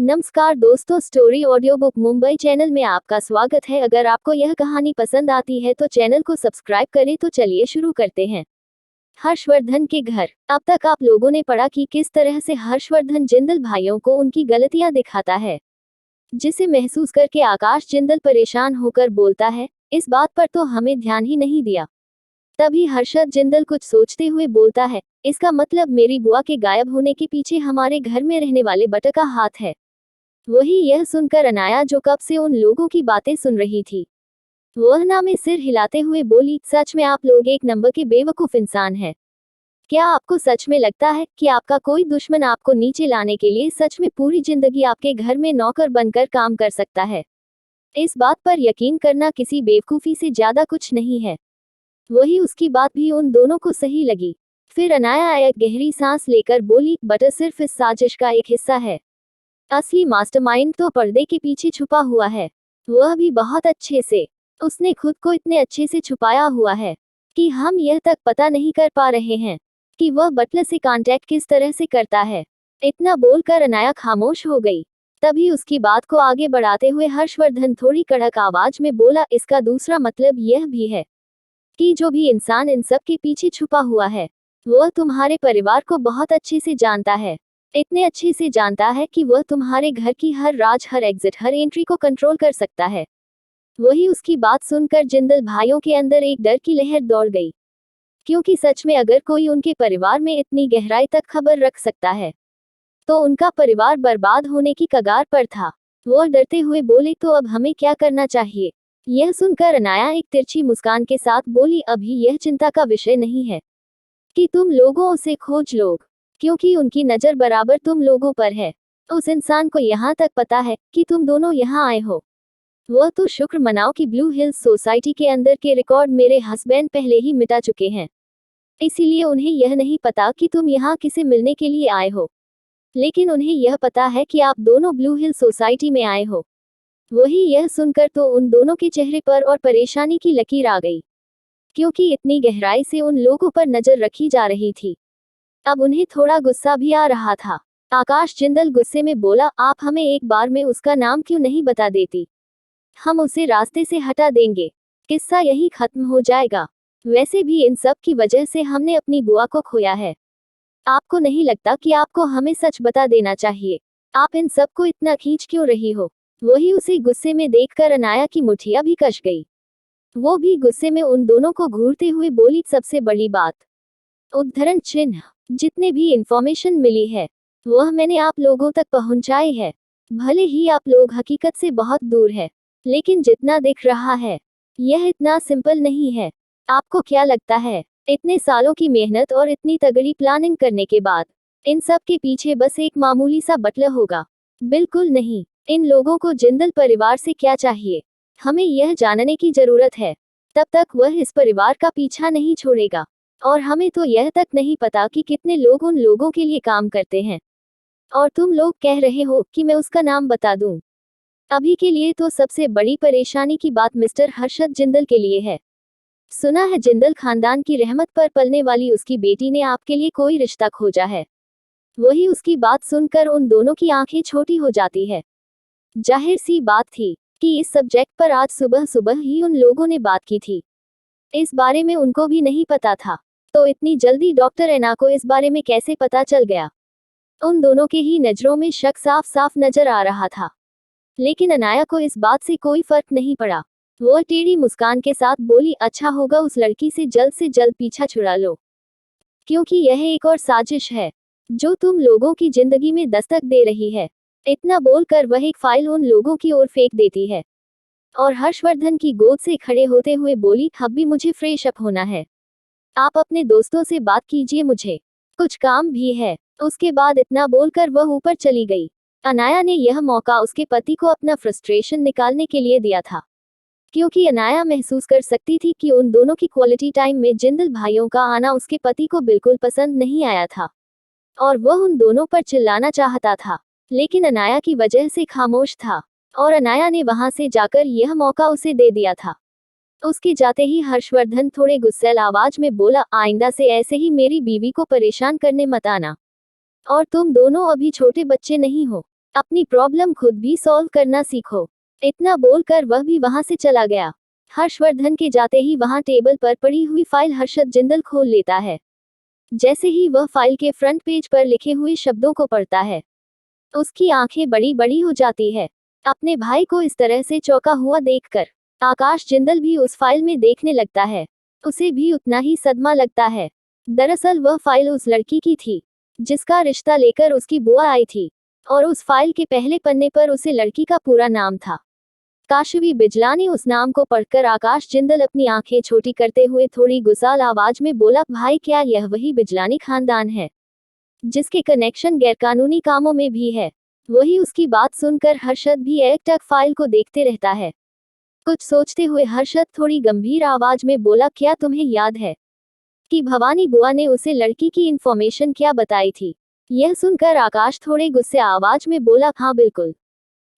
नमस्कार दोस्तों, story audio book Mumbai channel में आपका स्वागत है। अगर आपको यह कहानी पसंद आती है तो चैनल को सब्सक्राइब करें। तो चलिए शुरू करते हैं। हर्षवर्धन के घर। अब तक आप लोगों ने पढ़ा कि किस तरह से हर्षवर्धन जिंदल भाइयों को उनकी गलतियां दिखाता है, जिसे महसूस करके आकाश जिंदल परेशान होकर बोलता है, इस बात पर तो हमें ध्यान ही नहीं दिया। तभी हर्षद जिंदल कुछ सोचते हुए बोलता है, इसका मतलब मेरी बुआ के गायब होने के पीछे हमारे घर में रहने वाले बट का हाथ है। वही यह सुनकर अनाया, जो कब से उन लोगों की बातें सुन रही थी, वह ना में सिर हिलाते हुए बोली, सच में आप लोग एक नंबर के बेवकूफ इंसान हैं। क्या आपको सच में लगता है कि आपका कोई दुश्मन आपको नीचे लाने के लिए सच में पूरी जिंदगी आपके घर में नौकर बनकर काम कर सकता है? इस बात पर यकीन करना किसी बेवकूफी से ज्यादा कुछ नहीं है। वही उसकी बात भी उन दोनों को सही लगी। फिर अनाया एक गहरी सांस लेकर बोली, बट सिर्फ इस साजिश का एक हिस्सा है। असली मास्टरमाइंड तो पर्दे के पीछे छुपा हुआ है, वह भी बहुत अच्छे से। उसने खुद को इतने अच्छे से छुपाया हुआ है कि हम यह तक पता नहीं कर पा रहे हैं कि वह बटलर से कांटेक्ट किस तरह से करता है। इतना बोलकर अनाया खामोश हो गई। तभी उसकी बात को आगे बढ़ाते हुए हर्षवर्धन थोड़ी कड़क आवाज में बोला, इसका दूसरा मतलब यह भी है कि जो भी इंसान इन सब के पीछे छुपा हुआ है, वह तुम्हारे परिवार को बहुत अच्छे से जानता है। इतने अच्छे से जानता है कि वह तुम्हारे घर की हर राज, हर एग्जिट, हर एंट्री को कंट्रोल कर सकता है। वही उसकी बात सुनकर जिंदल भाइयों के अंदर एक डर की लहर दौड़ गई, क्योंकि सच में अगर कोई उनके परिवार में इतनी गहराई तक खबर रख सकता है तो उनका परिवार बर्बाद होने की कगार पर था। वह डरते हुए बोले, तो अब हमें क्या करना चाहिए? यह सुनकर अनाया एक तिरछी मुस्कान के साथ बोली, अभी यह चिंता का विषय नहीं है कि तुम लोगों उसे खोज लो, क्योंकि उनकी नजर बराबर तुम लोगों पर है। उस इंसान को यहाँ तक पता है कि तुम दोनों यहाँ आए हो। वह तो शुक्र मनाओ कि ब्लू हिल्स सोसाइटी के अंदर के रिकॉर्ड मेरे हस्बैंड पहले ही मिटा चुके हैं, इसीलिए उन्हें यह नहीं पता कि तुम यहाँ किसे मिलने के लिए आए हो। लेकिन उन्हें यह पता है कि आप दोनों ब्लू हिल सोसाइटी में आए हो। वही यह सुनकर तो उन दोनों के चेहरे पर और परेशानी की लकीर आ गई, क्योंकि इतनी गहराई से उन लोगों पर नजर रखी जा रही थी। अब उन्हें थोड़ा गुस्सा भी आ रहा था। आकाश जिंदल गुस्से में बोला, आप हमें एक बार में उसका नाम क्यों नहीं बता देती? हम उसे रास्ते से हटा देंगे, किस्सा यही खत्म हो जाएगा। वैसे भी इन सब की वजह से हमने अपनी बुआ को खोया है। आपको नहीं लगता कि आपको हमें सच बता देना चाहिए? आप इन सब को इतना खींच क्यों रही हो? वही उसे गुस्से में देखकर अनाया की मुठिया भी कस गई। वो भी गुस्से में उन दोनों को घूरते हुए बोली, सबसे बड़ी बात, उद्धरण चिन्ह, जितने भी इंफॉर्मेशन मिली है वह मैंने आप लोगों तक पहुंचाई है। भले ही आप लोग हकीकत से बहुत दूर है, लेकिन जितना दिख रहा है यह इतना सिंपल नहीं है। आपको क्या लगता है, इतने सालों की मेहनत और इतनी तगड़ी प्लानिंग करने के बाद इन सब के पीछे बस एक मामूली सा बटलर होगा? बिल्कुल नहीं। इन लोगों को जिंदल परिवार से क्या चाहिए, हमें यह जानने की जरूरत है। तब तक वह इस परिवार का पीछा नहीं छोड़ेगा। और हमें तो यह तक नहीं पता कि कितने लोग उन लोगों के लिए काम करते हैं। और तुम लोग कह रहे हो कि मैं उसका नाम बता दूं? अभी के लिए तो सबसे बड़ी परेशानी की बात मिस्टर हर्षद जिंदल के लिए है। सुना है जिंदल खानदान की रहमत पर पलने वाली उसकी बेटी ने आपके लिए कोई रिश्ता खोजा है। वही उसकी बात सुनकर उन दोनों की आंखें छोटी हो जाती है। जाहिर सी बात थी कि इस सब्जेक्ट पर आज सुबह सुबह ही उन लोगों ने बात की थी। इस बारे में उनको भी नहीं पता था, तो इतनी जल्दी डॉक्टर एना को इस बारे में कैसे पता चल गया? उन दोनों के ही नजरों में शक साफ साफ नजर आ रहा था। लेकिन अनाया को इस बात से कोई फर्क नहीं पड़ा। वह टेढ़ी मुस्कान के साथ बोली, अच्छा होगा उस लड़की से जल्द पीछा छुड़ा लो, क्योंकि यह एक और साजिश है जो तुम लोगों की जिंदगी में दस्तक दे रही है। इतना बोलकर वह एक फाइल उन लोगों की ओर फेंक देती है और हर्षवर्धन की गोद से खड़े होते हुए बोली, हब्बी मुझे फ्रेश अप होना है, आप अपने दोस्तों से बात कीजिए, मुझे कुछ काम भी है। उसके बाद इतना बोलकर वह ऊपर चली गई। अनाया ने यह मौका उसके पति को अपना फ्रस्ट्रेशन निकालने के लिए दिया था, क्योंकि अनाया महसूस कर सकती थी कि उन दोनों की क्वालिटी टाइम में जिंदल भाइयों का आना उसके पति को बिल्कुल पसंद नहीं आया था और वह उन दोनों पर चिल्लाना चाहता था, लेकिन अनाया की वजह से खामोश था और अनाया ने वहां से जाकर यह मौका उसे दे दिया था। उसके जाते ही हर्षवर्धन थोड़े गुस्सैल आवाज में बोला, आइंदा से ऐसे ही मेरी बीवी को परेशान करने मत आना। और तुम दोनों अभी छोटे बच्चे नहीं हो, अपनी प्रॉब्लम खुद भी सॉल्व करना सीखो। इतना बोलकर वह भी वहां से चला गया। हर्षवर्धन के जाते ही वहां टेबल पर पड़ी हुई फाइल हर्षद जिंदल खोल लेता है। जैसे ही वह फाइल के फ्रंट पेज पर लिखे हुए शब्दों को पढ़ता है, उसकी आंखें बड़ी बड़ी हो जाती है। अपने भाई को इस तरह से चौंका हुआ देखकर आकाश जिंदल भी उस फाइल में देखने लगता है। उसे भी उतना ही सदमा लगता है। दरअसल वह फाइल उस लड़की की थी जिसका रिश्ता लेकर उसकी बुआ आई थी, और उस फाइल के पहले पन्ने पर उसे लड़की का पूरा नाम था। काशवी बिजलानी। उस नाम को पढ़कर आकाश जिंदल अपनी आंखें छोटी करते हुए थोड़ी गुस्साल आवाज में बोला, भाई क्या यह वही बिजलानी खानदान है जिसके कनेक्शन गैरकानूनी कामों में भी है? वही। उसकी बात सुनकर हर्षद भी एकटक फाइल को देखते रहता है। कुछ सोचते हुए हर्षद थोड़ी गंभीर आवाज में बोला, क्या तुम्हें याद है कि भवानी बुआ ने उसे लड़की की इंफॉर्मेशन क्या बताई थी? यह सुनकर आकाश थोड़े गुस्से आवाज में बोला, हाँ बिल्कुल।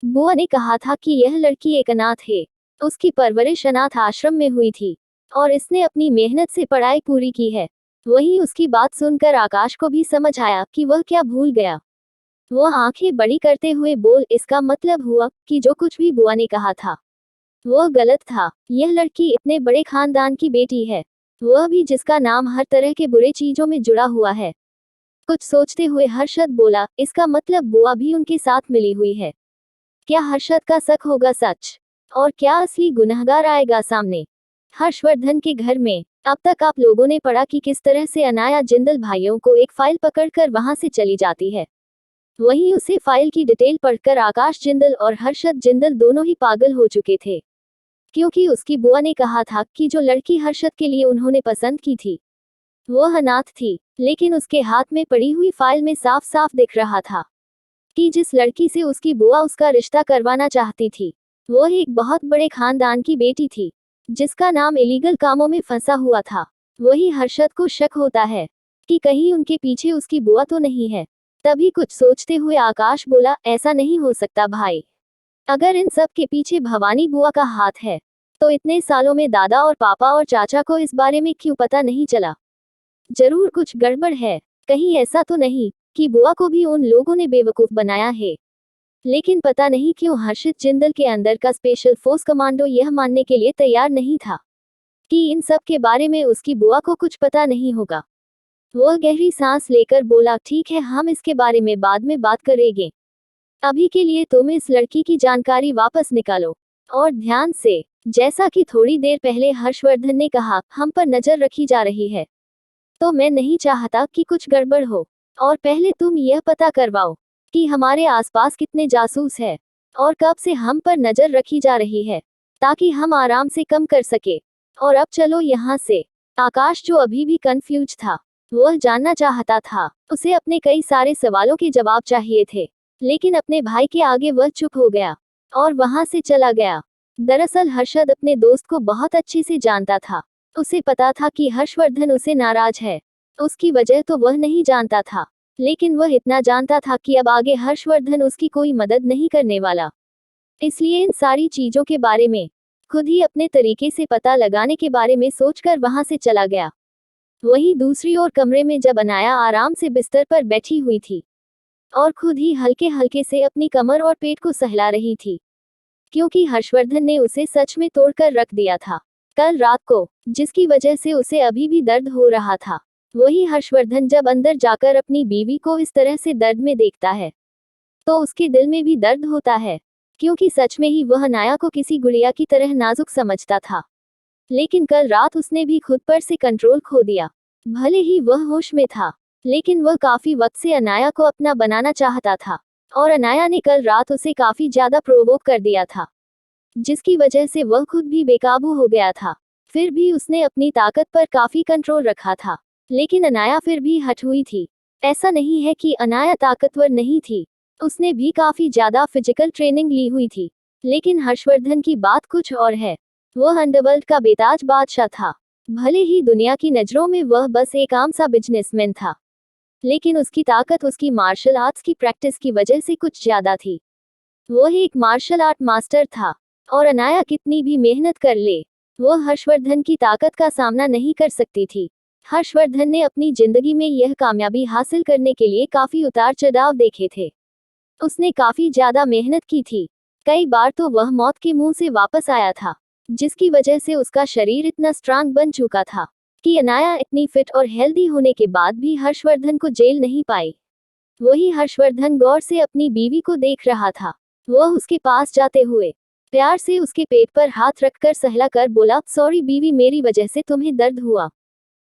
बुआ ने कहा था कि यह लड़की एक अनाथ है। उसकी परवरिश अनाथ आश्रम में हुई थी और इसने अपनी मेहनत से पढ़ाई पूरी की है। वहीं उसकी बात सुनकर आकाश को भी समझ आया कि वह क्या भूल गया। वह आंखें बड़ी करते हुए बोल, इसका मतलब हुआ कि जो कुछ भी बुआ ने कहा था वह गलत था। यह लड़की इतने बड़े खानदान की बेटी है, वह भी जिसका नाम हर तरह के बुरे चीजों में जुड़ा हुआ है। कुछ सोचते हुए हर्षद बोला, इसका मतलब बुआ भी उनके साथ मिली हुई है। क्या हर्षद का शक होगा सच, और क्या असली गुनहगार आएगा सामने? हर्षवर्धन के घर में अब तक आप लोगों ने पढ़ा कि किस तरह से अनाया जिंदल भाइयों को एक फाइल पकड़कर वहां से चली जाती है। वहीं उसे फाइल की डिटेल पढ़कर आकाश जिंदल और हर्षद जिंदल दोनों ही पागल हो चुके थे, क्योंकि उसकी बुआ ने कहा था कि जो लड़की हर्षद के लिए उन्होंने पसंद की थी वह अनाथ थी। लेकिन उसके हाथ में पड़ी हुई फाइल में साफ साफ दिख रहा था कि जिस लड़की से उसकी बुआ उसका रिश्ता करवाना चाहती थी वह एक बहुत बड़े खानदान की बेटी थी जिसका नाम इलीगल कामों में फंसा हुआ था। वही हर्षद को शक होता है कि कहीं उनके पीछे उसकी बुआ तो नहीं है। तभी कुछ सोचते हुए आकाश बोला, ऐसा नहीं हो सकता भाई। अगर इन सब के पीछे भवानी बुआ का हाथ है तो इतने सालों में दादा और पापा और चाचा को इस बारे में क्यों पता नहीं चला? जरूर कुछ गड़बड़ है। कहीं ऐसा तो नहीं कि बुआ को भी उन लोगों ने बेवकूफ बनाया है। लेकिन पता नहीं क्यों हर्षित जिंदल के अंदर का स्पेशल फोर्स कमांडो यह मानने के लिए तैयार नहीं था कि इन सब के बारे में उसकी बुआ को कुछ पता नहीं होगा। वह गहरी सांस लेकर बोला, ठीक है, हम इसके बारे में बाद में बात करेंगे। अभी के लिए तुम इस लड़की की जानकारी वापस निकालो, और ध्यान से। जैसा कि थोड़ी देर पहले हर्षवर्धन ने कहा, हम पर नजर रखी जा रही है, तो मैं नहीं चाहता कि कुछ गड़बड़ हो। और पहले तुम यह पता करवाओ कि हमारे आसपास कितने जासूस है और कब से हम पर नजर रखी जा रही है, ताकि हम आराम से कम कर सके। और अब चलो यहाँ से। आकाश, जो अभी भी कंफ्यूज था, वह जानना चाहता था। उसे अपने कई सारे सवालों के जवाब चाहिए थे, लेकिन अपने भाई के आगे वह चुप हो गया और वहां से चला गया। दरअसल हर्षद अपने दोस्त को बहुत अच्छे से जानता था। उसे पता था कि हर्षवर्धन उसे नाराज है, उसकी वजह तो वह नहीं जानता था, लेकिन वह इतना जानता था कि अब आगे हर्षवर्धन उसकी कोई मदद नहीं करने वाला। इसलिए इन सारी चीजों के बारे में खुद ही अपने तरीके से पता लगाने के बारे में सोचकर वहां से चला गया। वहीं दूसरी ओर कमरे में जब अनाया आराम से बिस्तर पर बैठी हुई थी और खुद ही हल्के हल्के से अपनी कमर और पेट को सहला रही थी, क्योंकि हर्षवर्धन ने उसे सच में तोड़कर रख दिया था कल रात को, जिसकी वजह से उसे अभी भी दर्द हो रहा था। वही हर्षवर्धन जब अंदर जाकर अपनी बीवी को इस तरह से दर्द में देखता है तो उसके दिल में भी दर्द होता है, क्योंकि सच में ही वह अनाया को किसी गुड़िया की तरह नाजुक समझता था। लेकिन कल रात उसने भी खुद पर से कंट्रोल खो दिया। भले ही वह होश में था, लेकिन वह काफी वक्त से अनाया को अपना बनाना चाहता था, और अनाया ने कल रात उसे काफी ज्यादा प्रोवोक कर दिया था, जिसकी वजह से वह खुद भी बेकाबू हो गया था। फिर भी उसने अपनी ताकत पर काफी कंट्रोल रखा था, लेकिन अनाया फिर भी हट हुई थी। ऐसा नहीं है कि अनाया ताकतवर नहीं थी, उसने भी काफी ज्यादा फिजिकल ट्रेनिंग ली हुई थी। लेकिन हर्षवर्धन की बात कुछ और है। वह अंडरवर्ल्ड का बेताज बादशाह था। भले ही दुनिया की नजरों में वह बस एक आम सा बिजनेसमैन था, लेकिन उसकी ताकत उसकी मार्शल आर्ट्स की प्रैक्टिस की वजह से कुछ ज्यादा थी। वह एक मार्शल आर्ट मास्टर था, और अनाया कितनी भी मेहनत कर ले, वह हर्षवर्धन की ताकत का सामना नहीं कर सकती थी। हर्षवर्धन ने अपनी जिंदगी में यह कामयाबी हासिल करने के लिए काफी उतार चढ़ाव देखे थे। उसने काफी ज्यादा मेहनत की थी। कई बार तो वह मौत के मुंह से वापस आया था, जिसकी वजह से उसका शरीर इतना स्ट्रांग बन चुका था कि अनाया इतनी फिट और हेल्दी होने के बाद भी हर्षवर्धन को जेल नहीं पाई। वही हर्षवर्धन गौर से अपनी बीवी को देख रहा था। वह उसके पास जाते हुए प्यार से उसके पेट पर हाथ रखकर सहलाकर बोला, सॉरी बीवी, मेरी वजह से तुम्हें दर्द हुआ।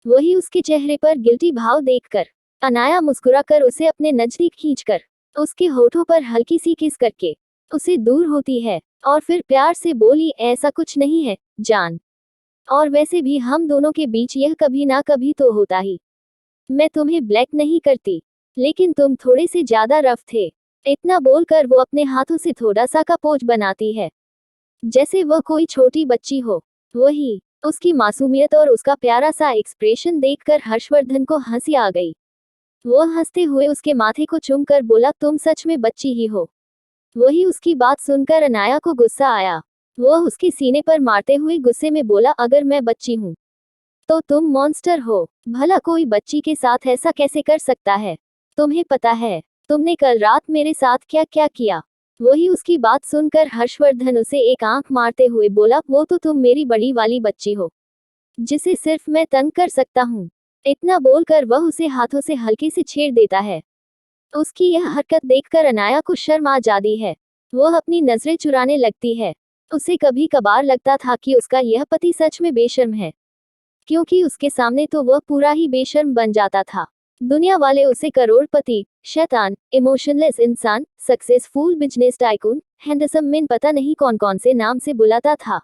वही उसके चेहरे पर गिल्टी भाव देखकर अनाया मुस्कुराकर उसे अपने नजदीक खींचकर उसके होठों पर हल्की सी किस करके उसे दूर होती है और फिर प्यार से बोली, ऐसा कुछ नहीं है जान, और वैसे भी हम दोनों के बीच यह कभी ना कभी तो होता ही। मैं तुम्हें ब्लैक नहीं करती, लेकिन तुम थोड़े से ज्यादा रफ थे। इतना बोलकर वो अपने हाथों से थोड़ा सा का पोज बनाती है, जैसे वह कोई छोटी बच्ची हो। वही उसकी मासूमियत और उसका प्यारा सा एक्सप्रेशन देखकर हर्षवर्धन को हंसी आ गई। वो हंसते हुए उसके माथे को चूमकर बोला, तुम सच में बच्ची ही हो। वही उसकी बात सुनकर अनाया को गुस्सा आया। वह उसके सीने पर मारते हुए गुस्से में बोला, अगर मैं बच्ची हूँ तो तुम मॉन्स्टर हो। भला कोई बच्ची के साथ ऐसा कैसे कर सकता है? तुम्हें पता है तुमने कल रात मेरे साथ क्या क्या किया? वही उसकी बात सुनकर हर्षवर्धन उसे एक आंख मारते हुए बोला, वो तो तुम मेरी बड़ी वाली बच्ची हो, जिसे सिर्फ मैं तंग कर सकता हूँ। इतना बोलकर वह उसे हाथों से हल्के से छेड़ देता है। उसकी यह हरकत देखकर अनाया को शर्म आ जाती है। वह अपनी नजरें चुराने लगती है। उसे कभी कभार लगता था कि उसका यह पति सच में बेशर्म है, क्योंकि उसके सामने तो वह पूरा ही बेशर्म बन जाता था। दुनिया वाले उसे करोड़पति, शैतान, इमोशनलेस इंसान, successful business tycoon, handsome man, पता नहीं कौन कौन से नाम से बुलाता था।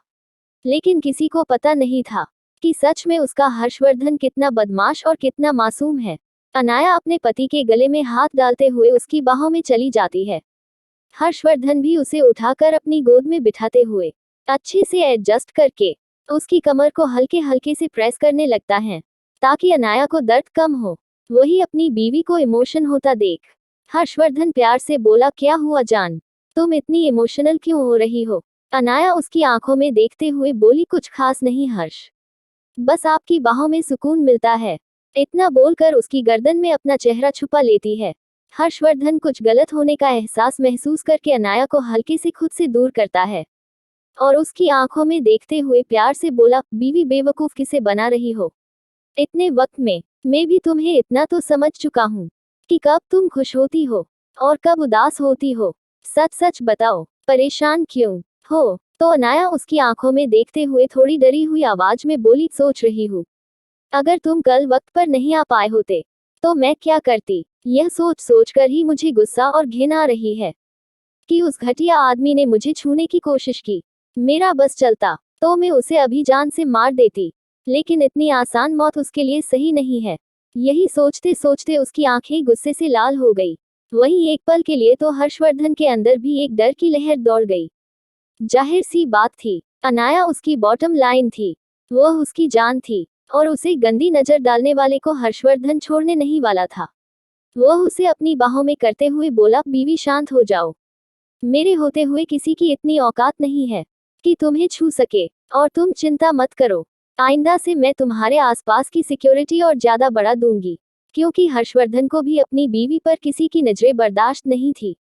लेकिन किसी को पता नहीं था कि सच में उसका हर्षवर्धन कितना बदमाश और कितना मासूम है। अनाया अपने पति के गले में हाथ डालते हुए उसकी बाहों में चली जाती है। हर्षवर्धन भी उसे उठाकर अपनी गोद में बिठाते हुए अच्छे से एडजस्ट करके उसकी कमर को हल्के हल्के से प्रेस करने लगता है, ताकि अनाया को दर्द कम हो। वही अपनी बीवी को इमोशन होता देख हर्षवर्धन प्यार से बोला, क्या हुआ जान, तुम इतनी इमोशनल क्यों हो रही हो? अनाया उसकी आंखों में देखते हुए बोली, कुछ खास नहीं हर्ष, बस आपकी बाहों में सुकून मिलता है। इतना बोलकर उसकी गर्दन में अपना चेहरा छुपा लेती है। हर्षवर्धन कुछ गलत होने का एहसास महसूस करके अनाया को हल्के से खुद से दूर करता है और उसकी आंखों में देखते हुए प्यार से बोला, बीवी बेवकूफ किसे बना रही हो? इतने वक्त में मैं भी तुम्हें इतना तो समझ चुका हूँ कि कब तुम खुश होती हो और कब उदास होती हो। सच सच बताओ, परेशान क्यों हो? तो अनाया उसकी आंखों में देखते हुए थोड़ी डरी हुई आवाज में बोली, सोच रही हूँ अगर तुम कल वक्त पर नहीं आ पाए होते तो मैं क्या करती। यह सोच सोचकर ही मुझे गुस्सा और घिन आ रही है कि उस घटिया आदमी ने मुझे छूने की कोशिश की। मेरा बस चलता तो मैं उसे अभी जान से मार देती, लेकिन इतनी आसान मौत उसके लिए सही नहीं है। यही सोचते सोचते उसकी आंखें गुस्से से लाल हो गई। वहीं एक पल के लिए तो हर्षवर्धन के अंदर भी एक डर की लहर दौड़ गई। जाहिर सी बात थी, अनाया उसकी बॉटम लाइन थी, वह उसकी जान थी, और उसे गंदी नजर डालने वाले को हर्षवर्धन छोड़ने नहीं वाला था। वह उसे अपनी बाहों में करते हुए बोला, बीवी शांत हो जाओ, मेरे होते हुए किसी की इतनी औकात नहीं है कि तुम्हें छू सके, और तुम चिंता मत करो, आइंदा से मैं तुम्हारे आसपास की सिक्योरिटी और ज्यादा बढ़ा दूंगी। क्योंकि हर्षवर्धन को भी अपनी बीवी पर किसी की नजरें बर्दाश्त नहीं थी।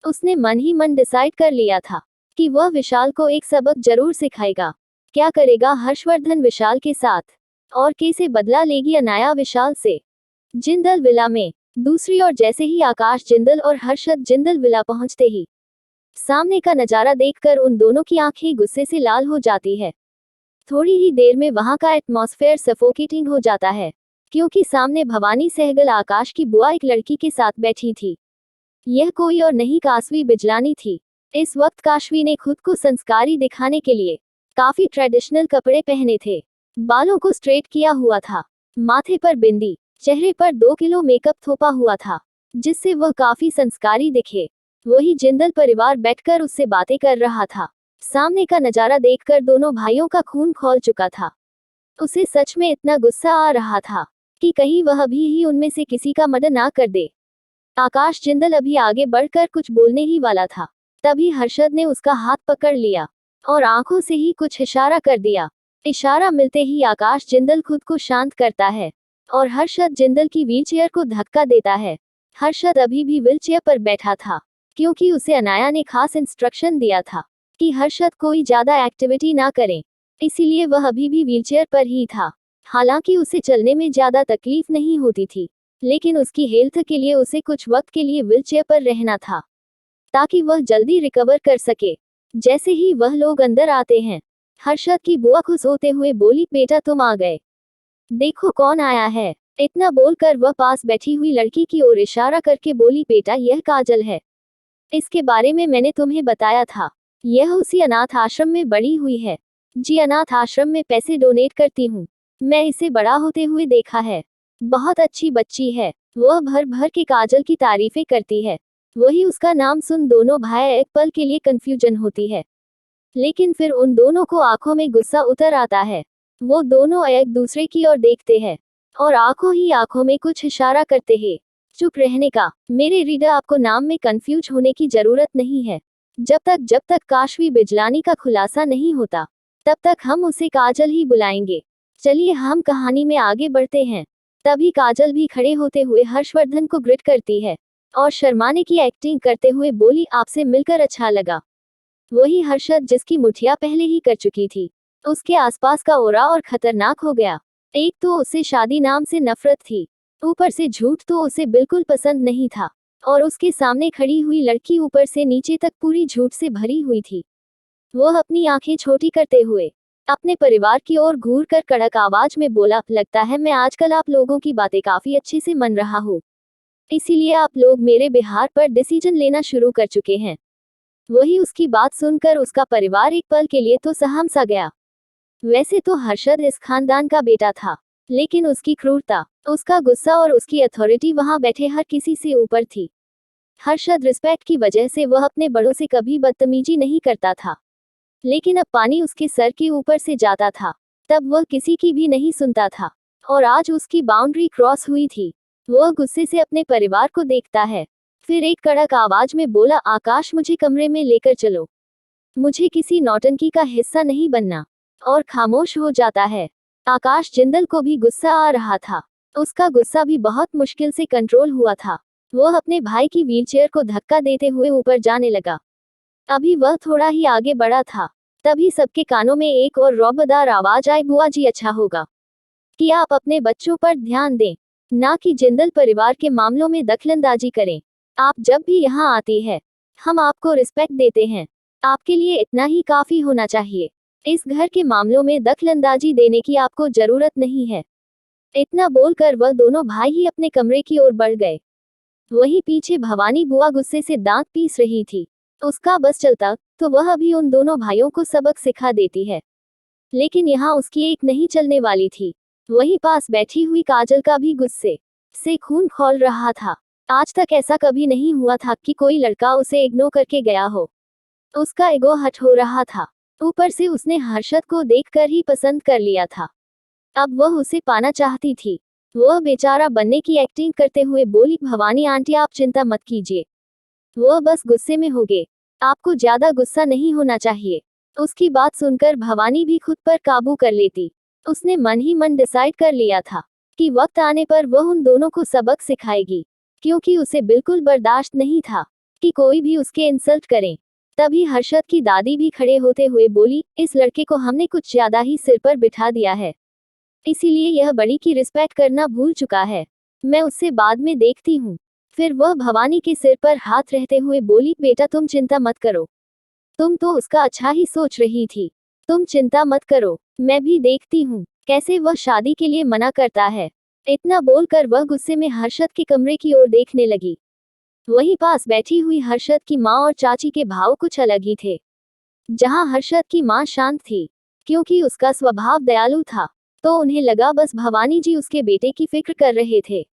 उसने मन ही मन डिसाइड कर लिया था कि वह विशाल को एक सबक जरूर सिखाएगा। क्या करेगा हर्षवर्धन विशाल के साथ, और कैसे बदला लेगी अनाया विशाल से? जिंदल विला में दूसरी ओर जैसे ही आकाश जिंदल और हर्षद जिंदल विला पहुंचते ही सामने का नजारा देखकर उन दोनों की आंखें गुस्से से लाल हो जाती है। थोड़ी ही देर में वहां का एटमॉस्फेयर सफोकेटिंग हो जाता है, क्योंकि सामने भवानी सहगल आकाश की बुआ एक लड़की के साथ बैठी थी। यह कोई और नहीं, काशवी बिजलानी थी। इस वक्त काशवी ने खुद को संस्कारी दिखाने के लिए काफी ट्रेडिशनल कपड़े पहने थे, बालों को स्ट्रेट किया हुआ था, माथे पर बिंदी, चेहरे पर 2 किलो मेकअप थोपा हुआ था, जिससे वह काफी संस्कारी दिखे। वही जिंदल परिवार बैठकर उससे बातें कर रहा था। सामने का नजारा देखकर दोनों भाइयों का खून खौल चुका था। उसे सच में इतना गुस्सा आ रहा था कि कहीं वह अभी ही उनमें से किसी का मर्डर ना कर दे। आकाश जिंदल अभी आगे बढ़कर कुछ बोलने ही वाला था, तभी हर्षद ने उसका हाथ पकड़ लिया और आंखों से ही कुछ इशारा कर दिया। इशारा मिलते ही आकाश जिंदल खुद को शांत करता है और हर्षद जिंदल की व्हीलचेयर को धक्का देता है। हर्षद अभी भी व्हीलचेयर पर बैठा था, क्योंकि उसे अनाया ने खास इंस्ट्रक्शन दिया था कि हर्षद कोई ज्यादा एक्टिविटी ना करे, इसीलिए वह अभी भी व्हीलचेयर पर ही था। हालांकि उसे चलने में ज्यादा तकलीफ नहीं होती थी, लेकिन उसकी हेल्थ के लिए उसे कुछ वक्त के लिए व्हीलचेयर पर रहना था ताकि वह जल्दी रिकवर कर सके। जैसे ही वह लोग अंदर आते हैं, हर्षद की बुआ खुश होते हुए बोली, बेटा तुम आ गए, देखो कौन आया है। इतना बोलकर वह पास बैठी हुई लड़की की ओर इशारा करके बोली, बेटा यह काजल है, इसके बारे में मैंने तुम्हें बताया था, यह उसी अनाथ आश्रम में बड़ी हुई है। जी, अनाथ आश्रम में पैसे डोनेट करती हूँ, मैं इसे बड़ा होते हुए देखा है, बहुत अच्छी बच्ची है। वह भर भर के काजल की तारीफें करती है। वही उसका नाम सुन दोनों भाई एक पल के लिए कंफ्यूजन होती है, लेकिन फिर उन दोनों को आंखों में गुस्सा उतर आता है। वो दोनों एक दूसरे की ओर देखते हैं और आंखों ही आंखों में कुछ इशारा करते हैं चुप रहने का। मेरे रीडर, आपको नाम में कंफ्यूज होने की जरूरत नहीं है। जब तक काशवी बिजलानी का खुलासा नहीं होता, तब तक हम उसे काजल ही बुलाएंगे। चलिए हम कहानी में आगे बढ़ते हैं। तभी काजल भी खड़े होते हुए हर्षवर्धन को ग्रिट करती है और शर्माने की एक्टिंग करते हुए बोली, आपसे मिलकर अच्छा लगा। वही हर्षद जिसकी मुठिया पहले ही कर चुकी थी, उसके आसपास का ओरा और खतरनाक हो गया। एक तो उसे शादी नाम से नफरत थी, ऊपर से झूठ तो उसे बिल्कुल पसंद नहीं था, और उसके सामने खड़ी हुई लड़की ऊपर से नीचे तक पूरी झूठ से भरी हुई थी। वह अपनी आंखें छोटी करते हुए अपने परिवार की ओर घूर कर कड़क आवाज में बोला, लगता है मैं आजकल आप लोगों की बातें काफी अच्छे से मान रहा हूँ, इसीलिए आप लोग मेरे बिहार पर डिसीजन लेना शुरू कर चुके हैं। वही उसकी बात सुनकर उसका परिवार एक पल के लिए तो सहम सा गया। वैसे तो हर्षद इस खानदान का बेटा था, लेकिन उसकी क्रूरता, उसका गुस्सा और उसकी अथॉरिटी वहां बैठे हर किसी से ऊपर थी। हर्षद रिस्पेक्ट की वजह से वह अपने बड़ों से कभी बदतमीजी नहीं करता था, लेकिन अब पानी उसके सर के ऊपर से जाता था तब वह किसी की भी नहीं सुनता था, और आज उसकी बाउंड्री क्रॉस हुई थी। वह गुस्से से अपने परिवार को देखता है, फिर एक कड़क आवाज में बोला, आकाश मुझे कमरे में लेकर चलो, मुझे किसी नौटंकी का हिस्सा नहीं बनना, और खामोश हो जाता है। आकाश जिंदल को भी गुस्सा आ रहा था, उसका गुस्सा भी बहुत मुश्किल से कंट्रोल हुआ था। वह अपने भाई की व्हीलचेयर को धक्का देते हुए ऊपर जाने लगा। अभी वह थोड़ा ही आगे बढ़ा था, तभी सबके कानों में एक और रौबदार आवाज आई, बुआ जी अच्छा होगा कि आप अपने बच्चों पर ध्यान दें, ना कि जिंदल परिवार के मामलों में दखलंदाजी करें। आप जब भी यहाँ आती है, हम आपको रिस्पेक्ट देते हैं, आपके लिए इतना ही काफी होना चाहिए। इस घर के मामलों में दखलंदाजी देने की आपको जरूरत नहीं है। इतना बोलकर वह दोनों भाई ही अपने कमरे की ओर बढ़ गए। वहीं पीछे भवानी बुआ गुस्से से दांत पीस रही थी। उसका बस चलता तो वह अभी उन दोनों भाइयों को सबक सिखा देती है, लेकिन यहाँ उसकी एक नहीं चलने वाली थी। वहीं पास बैठी हुई काजल का भी गुस्से से खून खौल रहा था। आज तक ऐसा कभी नहीं हुआ था कि कोई लड़का उसे इग्नोर करके गया हो। उसका ईगो हर्ट हो रहा था, ऊपर से उसने हर्षद को देखकर ही पसंद कर लिया था। अब वह उसे पाना चाहती थी। वह बेचारा बनने की एक्टिंग करते हुए बोली, भवानी आंटी आप चिंता मत कीजिए, वह बस गुस्से में हो गए, आपको ज्यादा गुस्सा नहीं होना चाहिए। उसकी बात सुनकर भवानी भी खुद पर काबू कर लेती। उसने मन ही मन डिसाइड कर लिया था कि वक्त आने पर वह उन दोनों को सबक सिखाएगी, क्योंकि उसे बिल्कुल बर्दाश्त नहीं था कि कोई भी उसके इंसल्ट करे। तभी हर्षद की दादी भी खड़े होते हुए बोली, इस लड़के को हमने कुछ ज्यादा ही सिर पर बिठा दिया है, इसीलिए यह बड़ी की रिस्पेक्ट करना भूल चुका है। मैं उससे बाद में देखती हूँ। फिर वह भवानी के सिर पर हाथ रहते हुए बोली, बेटा तुम चिंता मत करो, तुम तो उसका अच्छा ही सोच रही थी, तुम चिंता मत करो, मैं भी देखती हूँ कैसे वह शादी के लिए मना करता है। इतना बोलकर वह गुस्से में हर्षद के कमरे की ओर देखने लगी। वहीं पास बैठी हुई हर्षद की माँ और चाची के भाव कुछ अलग ही थे। जहाँ हर्षद की माँ शांत थी, क्योंकि उसका स्वभाव दयालु था, तो उन्हें लगा बस भवानी जी उसके बेटे की फिक्र कर रहे थे।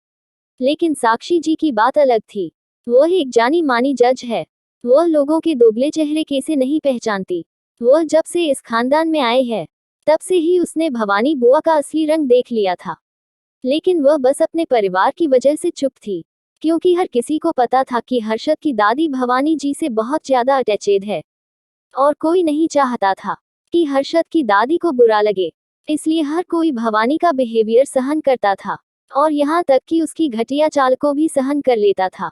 लेकिन साक्षी जी की बात अलग थी। वह एक जानी मानी जज है, वह लोगों के दोगले चेहरे कैसे नहीं पहचानती। वह जब से इस खानदान में आए हैं, तब से ही उसने भवानी बुआ का असली रंग देख लिया था। लेकिन वह बस अपने परिवार की वजह से चुप थी, क्योंकि हर किसी को पता था कि हर्षद की दादी भवानी जी से बहुत ज्यादा अटैचेड है, और कोई नहीं चाहता था कि हर्षद की दादी को बुरा लगे। इसलिए हर कोई भवानी का बिहेवियर सहन करता था, और यहाँ तक कि उसकी घटिया चाल को भी सहन कर लेता था।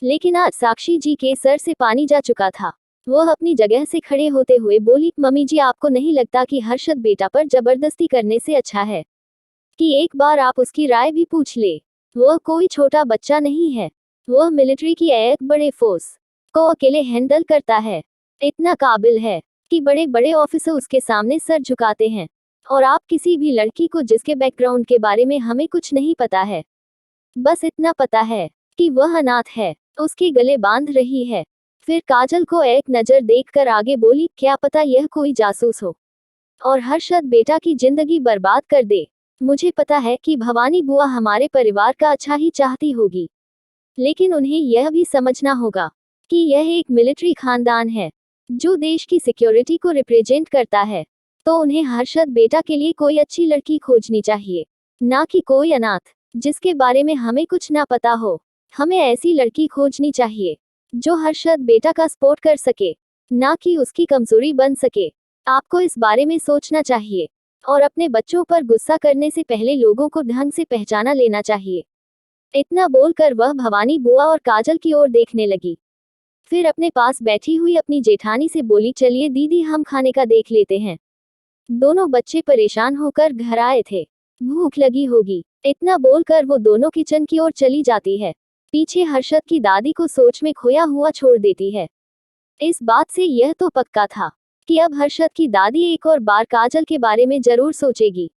लेकिन आज साक्षी जी के सर से पानी जा चुका था। वह अपनी जगह से खड़े होते हुए बोली, मम्मी जी आपको नहीं लगता कि हर्षद बेटा पर जबरदस्ती करने से अच्छा है कि एक बार आप उसकी राय भी पूछ ले। वह कोई छोटा बच्चा नहीं है। वह मिलिट्री की एक बड़े फोर्स को अकेले हैंडल करता है। इतना काबिल है कि बड़े बड़े ऑफिसर उसके सामने सर झुकाते हैं। और आप किसी भी लड़की को जिसके बैकग्राउंड के बारे में हमें कुछ नहीं पता है, बस इतना पता है कि वह अनाथ है, उसके गले बांध रही है। फिर काजल को एक नजर देखकर आगे बोली, क्या पता यह कोई जासूस हो और हर्षद बेटा की जिंदगी बर्बाद कर दे। मुझे पता है कि भवानी बुआ हमारे परिवार का अच्छा ही चाहती होगी, लेकिन उन्हें यह भी समझना होगा कि यह एक मिलिट्री खानदान है जो देश की सिक्योरिटी को रिप्रेजेंट करता है। तो उन्हें हर्षद बेटा के लिए कोई अच्छी लड़की खोजनी चाहिए, ना कि कोई अनाथ जिसके बारे में हमें कुछ ना पता हो। हमें ऐसी लड़की खोजनी चाहिए जो हर्षद बेटा का सपोर्ट कर सके, ना कि उसकी कमजोरी बन सके। आपको इस बारे में सोचना चाहिए और अपने बच्चों पर गुस्सा करने से पहले लोगों को ढंग से पहचाना लेना चाहिए। इतना बोलकर वह भवानी बुआ और काजल की ओर देखने लगी। फिर अपने पास बैठी हुई अपनी जेठानी से बोली, चलिए दीदी हम खाने का देख लेते हैं। दोनों बच्चे परेशान होकर घर आए थे, भूख लगी होगी। इतना बोलकर वो दोनों किचन की ओर चली जाती है। पीछे हर्षद की दादी को सोच में खोया हुआ छोड़ देती है। इस बात से यह तो पक्का था कि अब हर्षद की दादी एक और बार काजल के बारे में जरूर सोचेगी।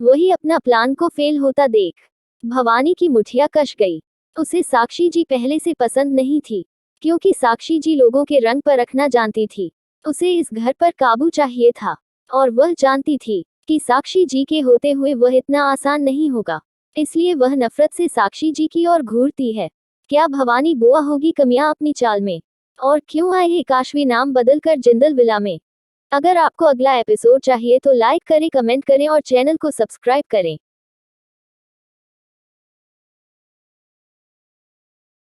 वही अपना प्लान को फेल होता देख भवानी की मुठिया कस गई। उसे साक्षी जी पहले से पसंद नहीं थी, क्योंकि साक्षी जी लोगों के रंग पर रखना जानती थी। उसे इस घर पर काबू चाहिए था और वह जानती थी कि साक्षी जी के होते हुए वह इतना आसान नहीं होगा। इसलिए वह नफरत से साक्षी जी की ओर घूरती है। क्या भवानी बुआ होगी कमियां अपनी चाल में? और क्यों आए है काशवी नाम बदलकर जिंदल विला में? अगर आपको अगला एपिसोड चाहिए तो लाइक करें, कमेंट करें और चैनल को सब्सक्राइब करें।